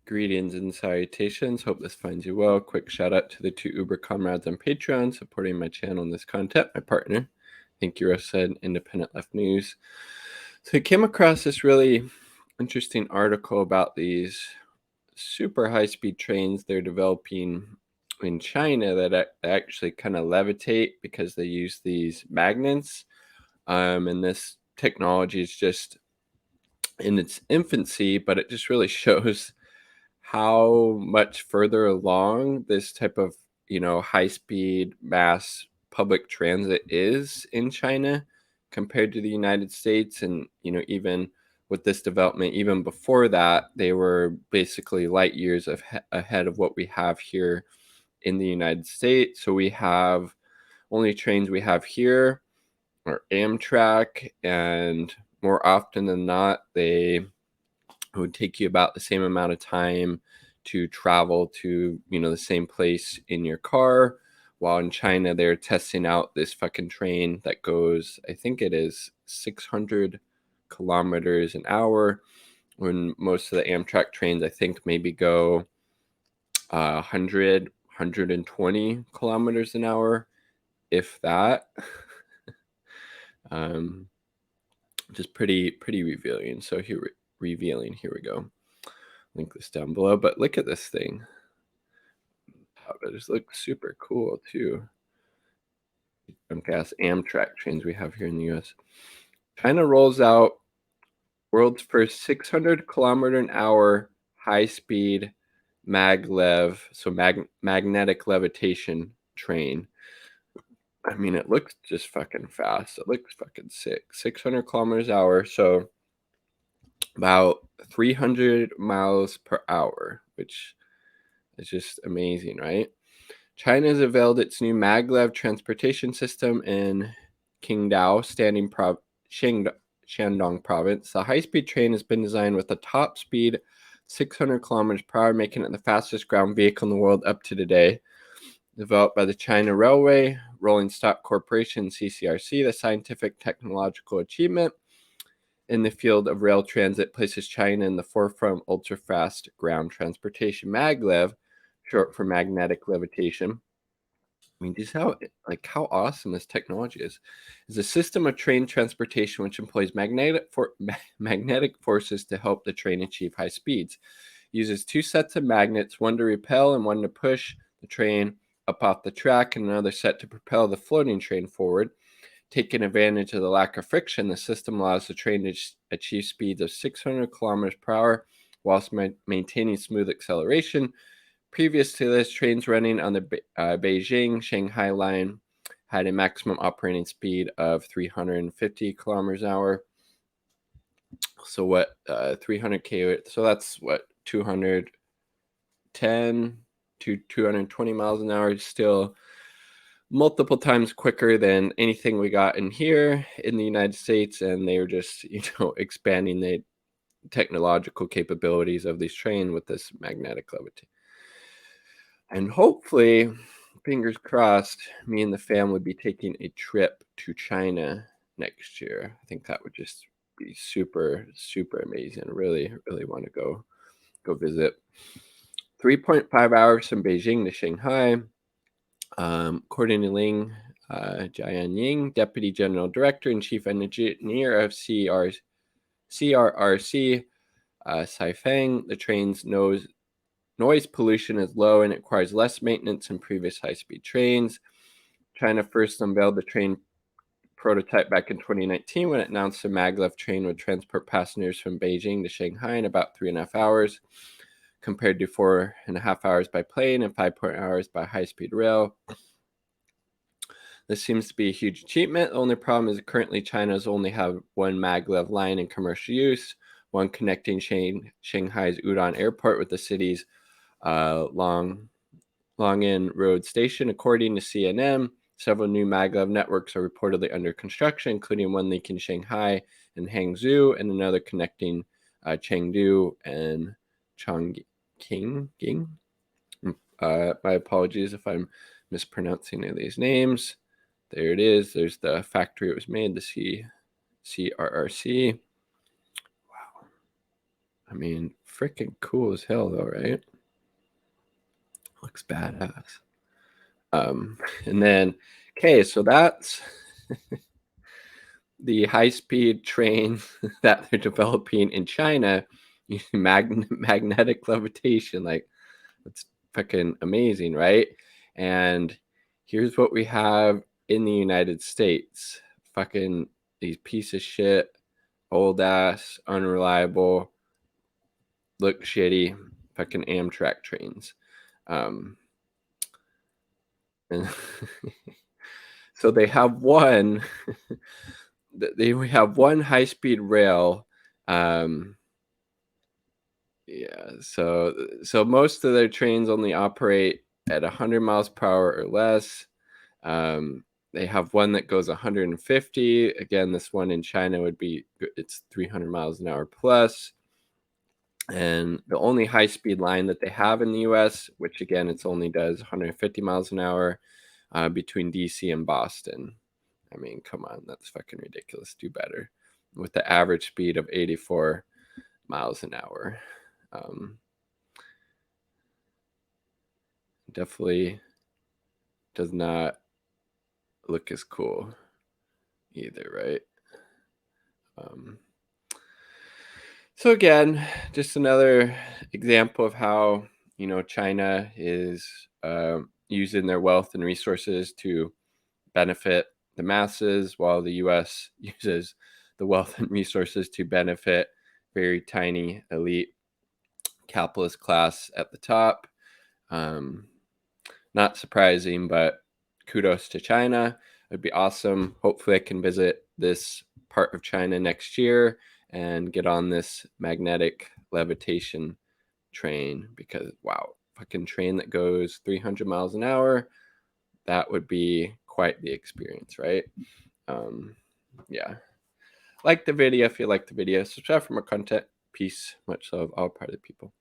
Greetings and salutations. Hope this finds you well. Quick shout out to the two Uber comrades on Patreon supporting my channel and this content. My partner, Thank you, said Independent Left News. So I came across this really interesting article about these super high-speed trains they're developing in China that actually kind of levitate because they use these magnets. And this technology is just in its infancy, but it just really shows how much further along this type of high speed mass public transit is in China compared to the United States. And even with this development, even before that, they were basically light years ahead of what we have here in the United States. So we have only trains we have here are Amtrak, and more often than not they would take you about the same amount of time to travel to, the same place in your car. While in China, they're testing out this fucking train that goes, I think it is 600 kilometers an hour, when most of the Amtrak trains, I think, maybe go 100, 120 kilometers an hour, if that. Just pretty revealing. So here we go. Link this down below, but look at this thing. It just looks super cool too. Gas Amtrak trains we have here in the US. China rolls out world's first 600 kilometer an hour high speed maglev, so magnetic levitation train. I mean, it looks just fucking fast. It looks fucking sick. 600 kilometers an hour, so about 300 miles per hour, which is just amazing, right? China has unveiled its new maglev transportation system in Qingdao, Shandong province. The high-speed train has been designed with a top speed 600 kilometers per hour, making it the fastest ground vehicle in the world up to today. Developed by the China Railway, Rolling Stock Corporation, CCRC, the scientific technological achievement in the field of rail transit places China in the forefront of ultra-fast ground transportation. Maglev, short for magnetic levitation. I mean, just how awesome this technology is a system of train transportation which employs magnetic forces to help the train achieve high speeds. Uses two sets of magnets, one to repel and one to push the train up off the track, and another set to propel the floating train forward. Taking advantage of the lack of friction, the system allows the train to achieve speeds of 600 kilometers per hour whilst maintaining smooth acceleration. Previous to this, trains running on the Beijing-Shanghai line had a maximum operating speed of 350 kilometers an hour. So what, 300 so that's what, 210 to 220 miles an hour, still multiple times quicker than anything we got in here in the United States. And they were just, expanding the technological capabilities of these trains with this magnetic levitation. And hopefully, fingers crossed, me and the fam would be taking a trip to China next year. I think that would just be super amazing. I really want to go visit. 3.5 hours from Beijing to Shanghai. According to Ling Jianying, Deputy General Director and Chief Engineer of CRRC, Saifeng, the train's noise pollution is low and it requires less maintenance than previous high-speed trains. China first unveiled the train prototype back in 2019 when it announced the maglev train would transport passengers from Beijing to Shanghai in about 3.5 hours, compared to 4.5 hours by plane and 5 hours by high-speed rail. This seems to be a huge achievement. The only problem is that currently China's only have one maglev line in commercial use, one connecting Shanghai's Udon Airport with the city's Longyan Road Station. According to CNN, several new maglev networks are reportedly under construction, including one linking Shanghai and Hangzhou, and another connecting Chengdu and Chongqing. My apologies if I'm mispronouncing any of these names. There it is. There's the factory it was made, the CRRC. Wow. I mean, freaking cool as hell, though, right? Looks badass. And then, okay, so that's the high-speed train that they're developing in China using magnetic levitation. Like, that's fucking amazing, right? And here's what we have in the United States. Fucking these piece of shit, old ass, unreliable, look shitty, fucking Amtrak trains. Um, and so they have one. They have one high-speed rail. Um, yeah, so most of their trains only operate at 100 miles per hour or less. They have one that goes 150. Again, this one in China would be it's 300 miles an hour plus. And the only high-speed line that they have in the U.S., which again it's only does 150 miles an hour, between DC and Boston. I mean, come on, that's fucking ridiculous. Do better. With the average speed of 84 miles an hour. Definitely does not look as cool either, right? So again, just another example of how China is using their wealth and resources to benefit the masses, while the U.S. uses the wealth and resources to benefit very tiny elite capitalist class at the top. Not surprising, but kudos to China. It'd be awesome. Hopefully, I can visit this part of China next year and get on this magnetic levitation train because, wow, fucking train that goes 300 miles an hour. That would be quite the experience, right? Yeah. Like the video if you like the video. Subscribe for more content. Peace. Much love. All part of the people.